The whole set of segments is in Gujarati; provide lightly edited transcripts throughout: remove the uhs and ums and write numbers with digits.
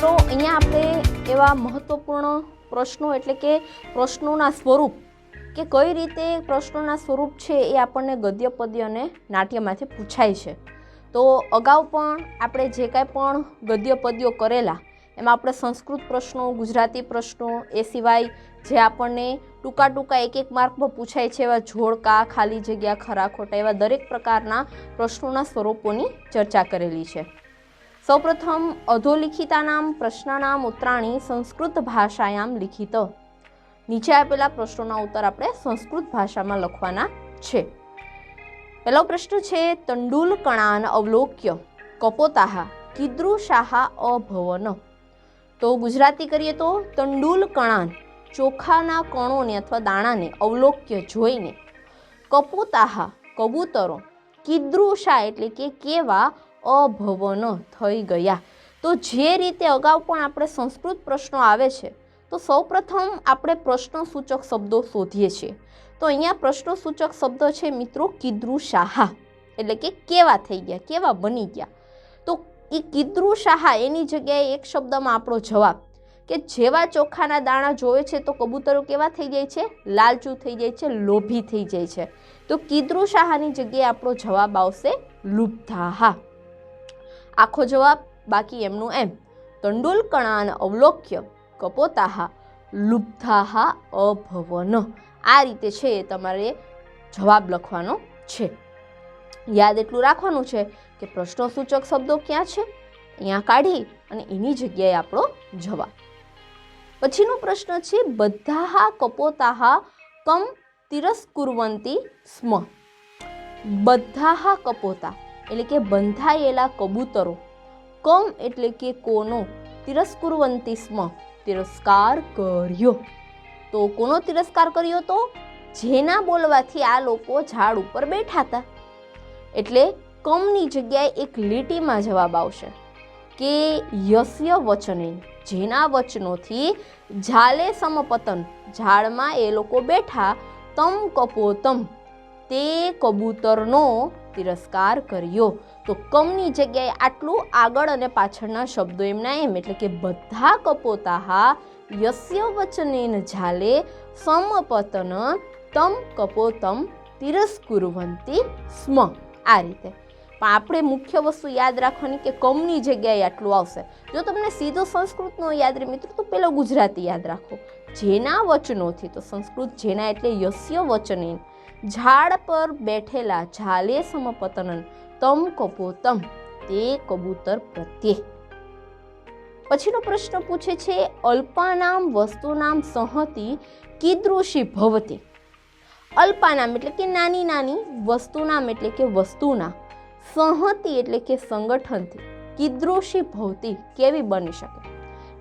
મિત્રો અહીંયા આપણે એવા મહત્વપૂર્ણ પ્રશ્નો એટલે કે પ્રશ્નોના સ્વરૂપ કે કઈ રીતે પ્રશ્નોના સ્વરૂપ છે એ આપણને ગદ્ય પદ્ય અને નાટ્યમાંથી પૂછાય છે. તો અગાઉ પણ આપણે જે કાંઈ પણ ગદ્ય પદ્યો કરેલા એમાં આપણે સંસ્કૃત પ્રશ્નો, ગુજરાતી પ્રશ્નો, એ સિવાય જે આપણને ટૂંકા એક માર્કમાં પૂછાય છે એવા જોડકા, ખાલી જગ્યા, ખરા ખોટા એવા દરેક પ્રકારના પ્રશ્નોના સ્વરૂપોની ચર્ચા કરેલી છે. સૌપ્રથમ અધોલિખિતાનામ પ્રશ્નાનામ ઉત્તરાણી સંસ્કૃત ભાષાયામ લિખિત. નીચે આપેલા પ્રશ્નોના ઉત્તર આપણે સંસ્કૃત ભાષામાં લખવાના છે. પહેલો પ્રશ્ન છે તંડુલકણાન અવલોક્ય કપોતાહ કીદૃશાહ અભવન. તો ગુજરાતી કરીએ તો તંડુલકણાન ચોખાના કણોને અથવા દાણાને અવલોક્ય જોઈને, કપોતાહ કબૂતરો, કીદૃશા એટલે કે કેવા, અભવન થઈ ગયા. તો જે રીતે અગાઉ પણ આપણે સંસ્કૃત પ્રશ્નો આવે છે તો સૌપ્રથમ આપણે પ્રશ્નસૂચક શબ્દો શોધીએ છીએ. તો અહીંયા પ્રશ્નસૂચક શબ્દ છે મિત્રો કીદૃશાહ એટલે કે કેવા થઈ ગયા, કેવા બની ગયા. તો એ કીદૃશાહ એની જગ્યાએ એક શબ્દમાં આપણો જવાબ કે જેવા ચોખાના દાણા જોવે છે તો કબૂતરો કેવા થઈ જાય છે, લાલચું થઈ જાય છે, લોભી થઈ જાય છે. તો કીદૃશાહની જગ્યાએ આપણો જવાબ આવશે લુબ્ધાહ. આખો જવાબ બાકી એમનું એમ. તંડુલકણાન અવલોક્ય કપોતાહ લુબ્ધાહ અભવન. આ રીતે છે તમારે જવાબ લખવાનો છે. યાદ એટલું રાખવાનું છે કે પ્રશ્નસૂચક શબ્દો ક્યાં છે, અહીંયા કાઢી અને એની જગ્યાએ આપણો જવાબ. પછીનો પ્રશ્ન છે બદ્ધાહ કપોતાહ કમ તિરસ્કુર્વન્તિ સ્મ. બદ્ધાહ કપોતા એટલે કે બંધાયેલા કબૂતરો, કમ એટલે કે કોનો, તિરસ્કુર્વન્તિ સ્મ તિરસ્કાર કર્યો. તો કોનો તિરસ્કાર કર્યો? તો જેના બોલવાથી આ લોકો ઝાડ ઉપર બેઠા હતા. એટલે કમની જગ્યાએ એક લીટીમાં જવાબ આવશે કે યસ્ય વચને, જેના વચનોથી ઝાલે સમપતન, ઝાડમાં એ લોકો બેઠા, તમ કપોતમ, તે કબૂતરનો તિરસ્કાર કર્યો. તો કમની જગ્યાએ આટલું આગળ અને પાછળના શબ્દો એમના એમ એટલે કે બધા કપોતાહ યસ્ય વચનેન ઝાલે સમપતન તમ કપોતમ તિરસ્કુર્વન્તિ સ્મ. આ રીતે. પણ આપણે મુખ્ય વસ્તુ યાદ રાખવાની કે કમની જગ્યાએ આટલું આવશે. જો તમને સીધો સંસ્કૃતનો યાદ રહે મિત્રો તો પેલો ગુજરાતી યાદ રાખો. જેના વચનોથી, તો સંસ્કૃત જેના એટલે યસ્ય વચનેન, ઝાડ પર બેઠેલા, ઝાલે સમપતનન તમ કપોતમ, તે કબૂતર પ્રત્યે. પછીનો પ્રશ્ન પૂછે છે અલ્પાનામ વસ્તુનામ સંહતિ કીદૃશી ભવતી. અલ્પાનામ એટલે કે નાની નાની, વસ્તુનામ એટલે કે વસ્તુના, સંહતિ એટલે કે સંગઠનથી, કીદૃશી ભવતી કેવી બની શકે.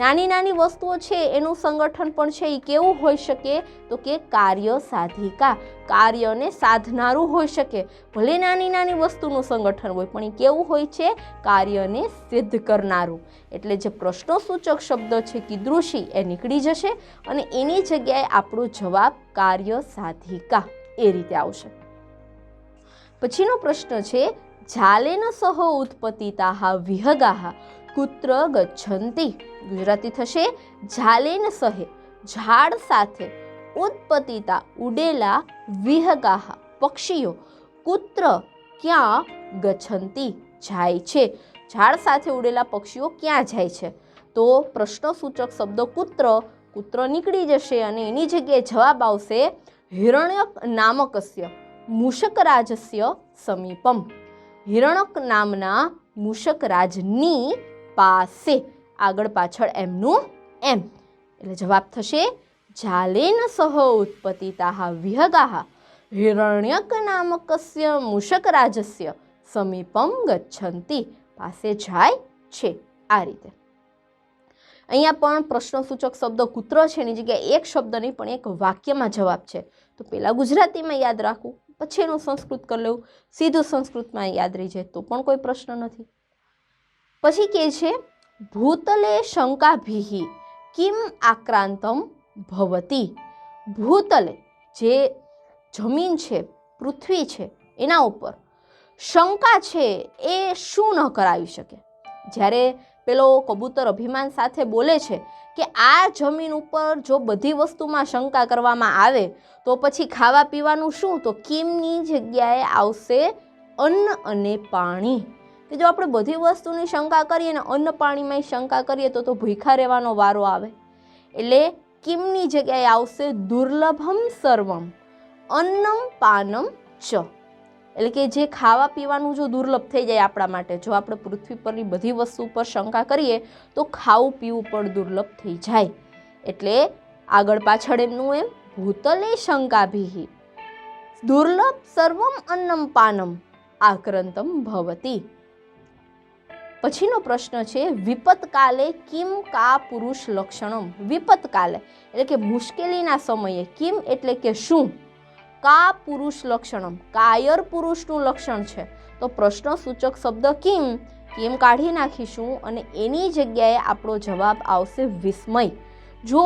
નાની નાની વસ્તુઓ છે એનું સંગઠન પણ છે એ કેવું હોઈ શકે? તો કે કાર્ય સાધિકા, કાર્યને સાધનારું હોઈ શકે. ભલે નાની નાની વસ્તુનું સંગઠન હોય પણ એ કેવું હોય છે? કાર્યને સિદ્ધ કરનારું. એટલે જે પ્રશ્નસૂચક શબ્દ છે કીદૃશી એ નીકળી જશે અને એની જગ્યાએ આપણો જવાબ કાર્ય સાધિકા એ રીતે આવશે. પછીનો પ્રશ્ન છે ઝાલેન સહ ઉત્પતિતાહ વિહગાહ કુત્ર ગચ્છન્તિ. ગુજરાતી થશે ઝાલેન સહે, ઝાડ સાથે, ઉત્પતિતા ઉડેલા, વિહગાહ પક્ષીઓ, કુત્ર ક્યાં, ગચ્છન્તિ જાય છે. ઝાડ સાથે ઉડેલા પક્ષીઓ ક્યાં જાય છે? તો પ્રશ્નસૂચક શબ્દ કુત્ર, કુત્ર નીકળી જશે અને એની જગ્યાએ જવાબ આવશે હિરણ્યક નામકસ્ય મૂષકરાજસ્ય સમીપમ. હિરણક નામના મૂષકરાજની પાસે, આગળ પાછળ એમનું એમ. એટલે જવાબ થશે ઝાલેન સહ ઉત્પતિતાહ વિહગાહ હિરણ્યક નામકસ્ય મૂષકરાજસ્ય સમીપમ ગચ્છન્તિ, પાસે જાય છે. આ રીતે અહીંયા પણ પ્રશ્નસૂચક શબ્દ કૂત્ર છે એની જગ્યાએ એક શબ્દ નહીં પણ એક વાક્યમાં જવાબ છે. તો પહેલા ગુજરાતીમાં યાદ રાખવું, પછી એનું સંસ્કૃત કરી લેવું. સીધું સંસ્કૃતમાં યાદ રહી જાય તો પણ કોઈ પ્રશ્ન નથી. પછી કે છે ભૂતલે શંકાભિઃ કિમ આક્રાંતમ ભવતી. ભૂતલે જે જમીન છે, પૃથ્વી છે, એના ઉપર શંકા છે એ શું ન કરાવી શકે. જ્યારે પેલો કબૂતર અભિમાન સાથે બોલે છે કે આ જમીન ઉપર જો બધી વસ્તુમાં શંકા કરવામાં આવે તો પછી ખાવા પીવાનું શું? તો કિમની જગ્યાએ આવશે અન્ન અને પાણી. કે જો આપણે બધી વસ્તુની શંકા કરીએ ને અન્ન પાણીમાં શંકા કરીએ તો ભૂખ્યા રહેવાનો વારો આવે. એટલે કિમની જગ્યાએ આવશે દુર્લભમ સર્વમ અન્નમ પાનમ ચ. એટલે કે જે ખાવા પીવાનું જો દુર્લભ થઈ જાય આપણા માટે, જો આપણે પૃથ્વી પરની બધી વસ્તુ પર શંકા કરીએ તો ખાવું પીવું પણ દુર્લભ થઈ જાય. એટલે આગળ પાછળ એમનું એમ ભૂતલે શંકાભિહિ દુર્લભ સર્વમ અન્નમ પાનમ આક્રંતમ ભવતી. પછીનો પ્રશ્ન છે વિપતકાલે કિમ કા પુરુષ લક્ષણમ. વિપતકાલે એટલે કે મુશ્કેલીના સમયે, કિમ એટલે કે શું, કા પુરુષ લક્ષણમ કાયર પુરુષનું લક્ષણ છે. તો પ્રશ્ન સૂચક શબ્દ કિમ કાઢી નાખીશું અને એની જગ્યાએ આપણો જવાબ આવશે વિસ્મય. જો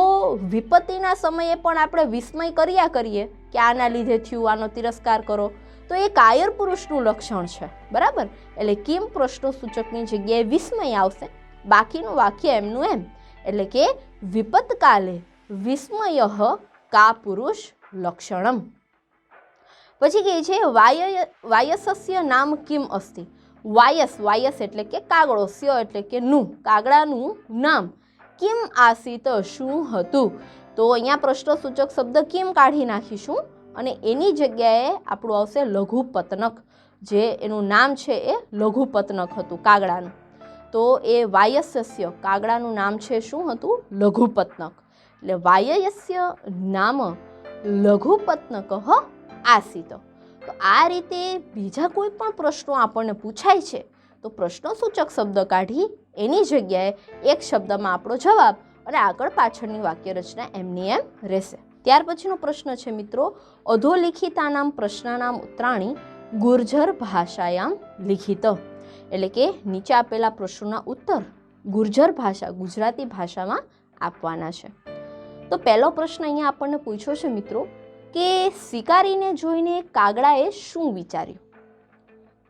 વિપત્તિના સમયે પણ આપણે વિસ્મય કર્યા કરીએ કે આના લીધે થયું, આનો તિરસ્કાર કરો, તો એ કાયર પુરુષનું લક્ષણ છે. બરાબર. એટલે કિમ પ્રશ્ન સૂચકની જગ્યાએ વિસ્મય આવશે. બાકીનું વાક્ય એમનું એમ. એટલે કે વિપતકાલે વિસ્મય કા પુરુષ લક્ષણમ. પછી કહે છે વાયસસ્ય નામ કિમ અસ્તિ. વાયસ એટલે કે કાગડો, સ્ય એટલે કે નું, કાગડાનું નામ, કિમ આસિત શું હતું. તો અહીંયા પ્રશ્ન સૂચક શબ્દ કિમ કાઢી નાખીશું અને એની જગ્યાએ આપણું આવશે લઘુપતનક. જે એનું નામ છે એ લઘુપતનક હતું કાગડાનું. તો એ વાયસ્ય કાગડાનું નામ છે શું હતું? લઘુપતનક. એટલે વાયસ્ય નામ લઘુપતનક આસિત. તો આ રીતે બીજા કોઈ પણ પ્રશ્નો આપણને પૂછાય છે તો પ્રશ્ન સૂચક શબ્દ કાઢી એની જગ્યાએ એક શબ્દમાં આપણો જવાબ અને આગળ પાછળની વાક્ય રચના એમની એમ રહેશે. ત્યાર પછીનો પ્રશ્ન છે મિત્રો અધોલિખિતાનામ પ્રશ્નાનામ ઉત્તરાણી ગુર્જર ભાષાયામ લિખિત. એટલે કે નીચે આપેલા પ્રશ્નોના ઉત્તર ગુર્જર ભાષા, ગુજરાતી ભાષામાં આપવાના છે. તો પહેલો પ્રશ્ન અહીંયા આપણને પૂછ્યો છે મિત્રો કે શિકારીને જોઈને કાગડાએ શું વિચાર્યું.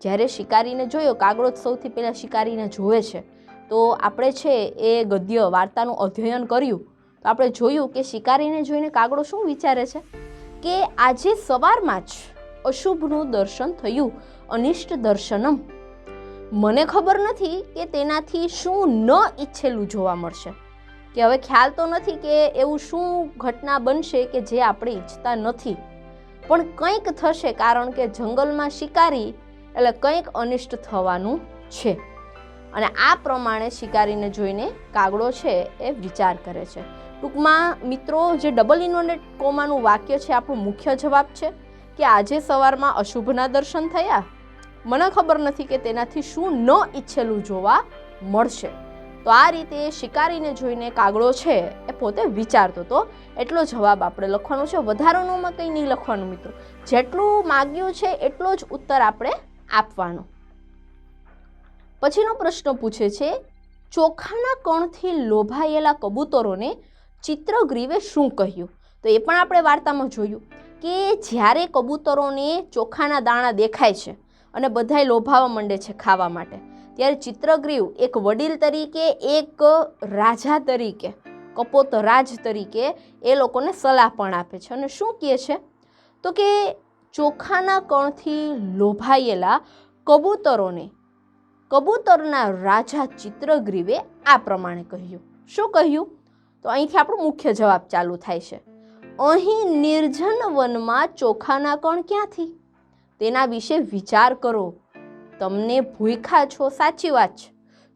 જ્યારે શિકારીને જોયો, કાગડો સૌથી પહેલાં શિકારીને જોવે છે, તો આપણે છે એ ગદ્ય વાર્તાનું અધ્યયન કર્યું તો આપણે જોયું કે શિકારીને જોઈને કાગડો શું વિચારે છે કે આજે સવારમાં જ અશુભનું દર્શન થયું, અનિષ્ટ દર્શનમ. મને ખબર નથી કે તેનાથી શું ન ઈચ્છેલું જોવા મળશે. કે હવે ખ્યાલ તો નથી કે એવું શું ઘટના બનશે કે જે આપણે ઈચ્છતા નથી, પણ કંઈક થશે કારણ કે જંગલમાં શિકારી એટલે કંઈક અનિષ્ટ થવાનું છે. અને આ પ્રમાણે શિકારીને જોઈને કાગડો છે એ વિચાર કરે છે. ટૂંકમાં મિત્રો જે ડબલ ઇન્વર્ટેડ કોમાનું વાક્ય છે આપણું મુખ્ય જવાબ છે કે આજે સવારમાં અશુભના દર્શન થયા, મને ખબર નથી કે તેનાથી શું ન ઈચ્છેલું જોવા મળશે. તો આ રીતે શિકારીને જોઈને કાગડો છે એ પોતે વિચારતો હતો. એટલો જવાબ આપણે લખવાનો છે. વધારાનોમાં કંઈ નહીં લખવાનું મિત્રો. જેટલું માગ્યું છે એટલો જ ઉત્તર આપણે આપવાનો. પછીનો પ્રશ્ન પૂછે છે ચોખાના કણથી લોભાયેલા કબૂતરોને ચિત્રગ્રીવે શું કહ્યું. તો એ પણ આપણે વાર્તામાં જોયું કે જ્યારે કબૂતરોને ચોખાના દાણા દેખાય છે અને બધાય લોભાવા માંડે છે ખાવા માટે, ત્યારે ચિત્રગ્રીવ એક વડીલ તરીકે, એક રાજા તરીકે, કપોત રાજ તરીકે એ લોકોને સલાહ પણ આપે છે. અને શું કહે છે તો કે ચોખાના કણથી લોભાયેલા કબૂતરોને કબૂતરના રાજા ચિત્રગ્રીવે આ પ્રમાણે કહ્યું. શું કહ્યું? તો અહીંથી આપણો મુખ્ય જવાબ ચાલુ થાય છે. અહીં નિર્જન વનમાં ચોખાના કણ ક્યાંથી? તેના વિશે વિચાર કરો. તમને ભૂખ્યા છો, સાચી વાત છે,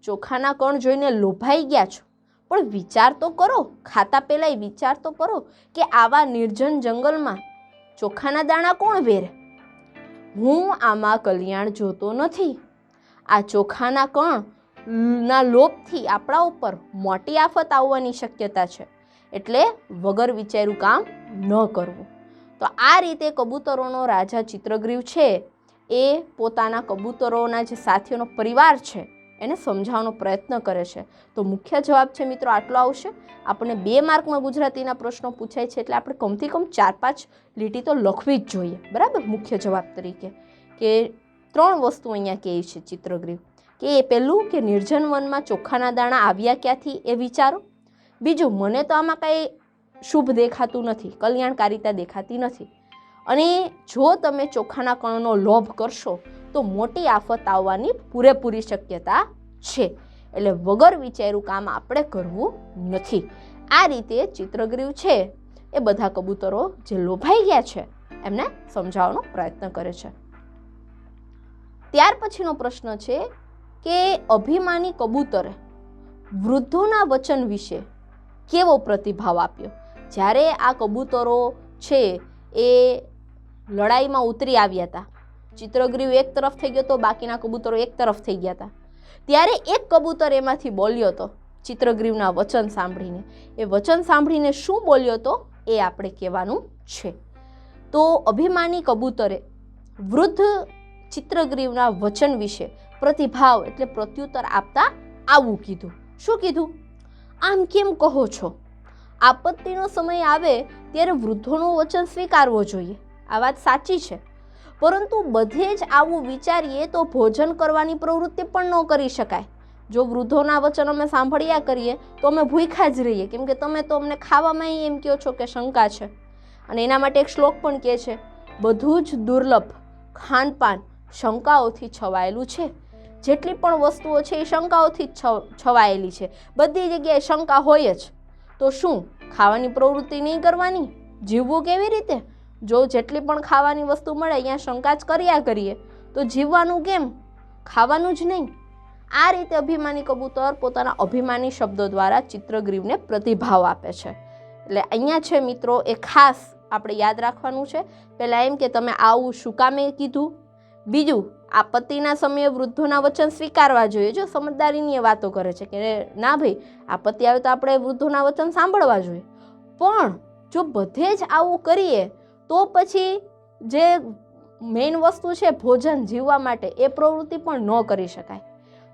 ચોખાના કણ જોઈને લોભાઈ ગયા છો, પણ વિચાર તો કરો. ખાતા પહેલાં વિચાર તો કરો કે આવા નિર્જન જંગલમાં ચોખાના દાણા કોણ વેરે? હું આમાં કલ્યાણ જોતો નથી. આ ચોખાના કણના લોભથી આપણા ઉપર મોટી આફત આવવાની શક્યતા છે. એટલે વગર વિચાર્યું કામ ન કરવું. તો આ રીતે કબૂતરોનો રાજા ચિત્રગ્રીવ છે એ પોતાના કબૂતરોના જે સાથીઓનો પરિવાર છે એને સમજાવવાનો પ્રયત્ન કરે છે. તો મુખ્ય જવાબ છે મિત્રો આટલો આવશે. આપણને 2 માર્કમાં ગુજરાતીના પ્રશ્નો પૂછાય છે એટલે આપણે કમથી કમ 4-5 લીટી તો લખવી જ જોઈએ. બરાબર. મુખ્ય જવાબ તરીકે કે 3 વસ્તુ અહીંયા કહે છે ચિત્રગ્રીવ કે એ પહેલું કે નિર્જન વનમાં ચોખાના દાણા આવ્યા ક્યાંથી એ વિચારો. બીજું, મને તો આમાં કાંઈ શુભ દેખાતું નથી, કલ્યાણકારિતા દેખાતી નથી. અને જો તમે ચોખાના કણનો લોભ કરશો તો મોટી આફત આવવાની પૂરેપૂરી શક્યતા છે. એટલે વગર વિચાર્યું કામ આપણે કરવું નથી. આ રીતે ચિત્રગ્રીવ છે એ બધા કબૂતરો જે લોભાઈ ગયા છે એમને સમજાવવાનો પ્રયત્ન કરે છે. ત્યાર પછીનો પ્રશ્ન છે કે અભિમાની કબૂતરે વૃદ્ધોના વચન વિશે કેવો પ્રતિભાવ આપ્યો. જ્યારે આ કબૂતરો છે એ લડાઈમાં ઉતરી આવ્યા હતા, ચિત્રગ્રીવ એક તરફ થઈ ગયો તો બાકીના કબૂતરો એક તરફ થઈ ગયા હતા, ત્યારે એક કબૂતર એમાંથી બોલ્યો હતો ચિત્રગ્રીવના વચન સાંભળીને. એ વચન સાંભળીને શું બોલ્યો હતો એ આપણે કહેવાનું છે. તો અભિમાની કબૂતરે વૃદ્ધ ચિત્રગ્રીવના વચન વિશે પ્રતિભાવ એટલે પ્રત્યુત્તર આપતા આવું કીધું. શું કીધું? આમ કેમ કહો છો? આપત્તિનો સમય આવે ત્યારે વૃદ્ધોનું વચન સ્વીકારવો જોઈએ. આ વાત સાચી છે, પરંતુ બધે જ આવું વિચારીએ તો ભોજન કરવાની પ્રવૃત્તિ પણ ન કરી શકાય. જો વૃદ્ધોના વચન અમે સાંભળ્યા કરીએ તો અમે ભૂખ્યા જ રહીએ, કેમ કે તમે તો અમને ખાવામાં એમ કહો છો કે શંકા છે. અને એના માટે એક શ્લોક પણ કહે છે, બધું જ દુર્લભ ખાનપાન શંકાઓથી છવાયેલું છે. જેટલી પણ વસ્તુઓ છે એ શંકાઓથી જ છવાયેલી છે. બધી જગ્યાએ શંકા હોય જ. તો શું ખાવાની પ્રવૃત્તિ નહીં કરવાની? જીવવું કેવી રીતે? જો જેટલી પણ ખાવાની વસ્તુ મળે અહીંયા શંકા જ કર્યા કરીએ તો જીવવાનું કેમ? ખાવાનું જ નહીં. આ રીતે અભિમાની કબૂતર પોતાના અભિમાની શબ્દો દ્વારા ચિત્રગ્રીવને પ્રતિભાવ આપે છે. એટલે અહીંયા છે મિત્રો એ ખાસ આપણે યાદ રાખવાનું છે. પહેલાં એમ કે તમે આવું શું કામે કીધું. બીજું, આપત્તિના સમયે વૃદ્ધોના વચન સ્વીકારવા જોઈએ. જો સમજદારીની એ વાતો કરે છે કે ના ભાઈ, આપત્તિ આવે તો આપણે વૃદ્ધોના વચન સાંભળવા જોઈએ. પણ જો બધે જ આવું કરીએ તો પછી જે મેઇન વસ્તુ છે ભોજન જીવવા માટે એ પ્રવૃત્તિ પણ ન કરી શકાય.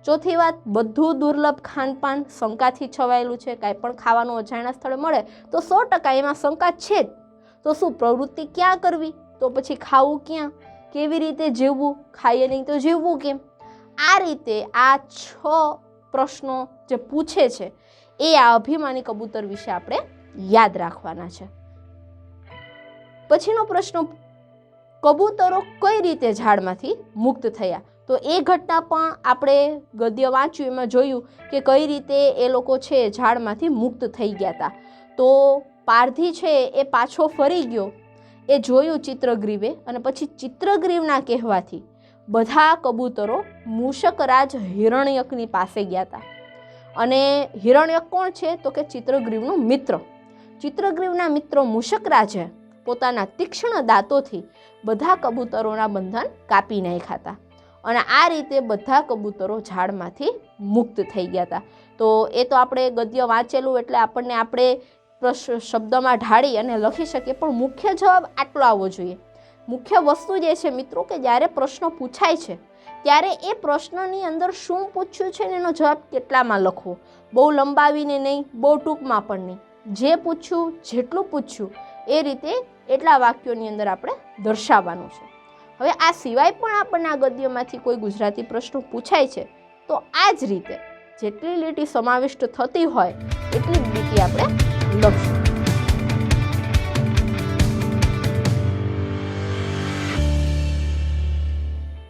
ચોથી વાત, બધું દુર્લભ ખાનપાન શંકાથી છવાયેલું છે. કાંઈ પણ ખાવાનું અજાણ્યા સ્થળે મળે તો 100% એમાં શંકા છે જ. તો શું પ્રવૃત્તિ ક્યાં કરવી? તો પછી ખાવું ક્યાં? કેવી રીતે જીવવું? ખાઈએ નહીં તો જીવવું કેમ? આ રીતે આ 6 પ્રશ્નો જે પૂછે છે એ આ અભિમાની કબૂતર વિશે આપણે યાદ રાખવાના છે. પછીનો પ્રશ્ન, કબૂતરો કઈ રીતે ઝાડમાંથી મુક્ત થયા? તો એ ઘટના પણ આપણે ગદ્ય વાંચ્યું એમાં જોયું કે કઈ રીતે એ લોકો છે ઝાડમાંથી મુક્ત થઈ ગયા હતા. તો પારધી છે એ પાછો ફરી ગયો એ જોયું ચિત્રગ્રીવે, અને પછી ચિત્રગ્રીવના કહેવાથી બધા કબૂતરો મૂષકરાજ હિરણ્યકની પાસે ગયા હતા. અને હિરણ્યક કોણ છે? તો કે ચિત્રગ્રીવનો મિત્ર. ચિત્રગ્રીવના મિત્ર મૂષકરાજે પોતાના તીક્ષ્ણ દાંતોથી બધા કબૂતરોના બંધન કાપી નાખ્યા હતા. અને આ રીતે બધા કબૂતરો ઝાડમાંથી મુક્ત થઈ ગયા હતા. તો એ તો આપણે ગદ્ય વાંચેલું એટલે આપણને આપણે શબ્દમાં ઢાળી અને લખી શકીએ, પણ મુખ્ય જવાબ આટલો આવવો જોઈએ. મુખ્ય વસ્તુ જે છે મિત્રો કે જ્યારે પ્રશ્ન પૂછાય છે ત્યારે એ પ્રશ્નની અંદર શું પૂછ્યું છે ને એનો જવાબ કેટલામાં લખવો. બહુ લંબાવીને નહીં, બહુ ટૂંકમાં પણ નહીં. જે પૂછ્યું, જેટલું પૂછ્યું એ રીતે એટલા વાક્યોની અંદર આપણે દર્શાવવાનું છે. હવે આ સિવાય પણ આપણને આ ગદ્યમાંથી કોઈ ગુજરાતી પ્રશ્નો પૂછાય છે તો આ જ રીતે જેટલી લીટી સમાવિષ્ટ થતી હોય એટલી જ લીટી આપણે લખશું.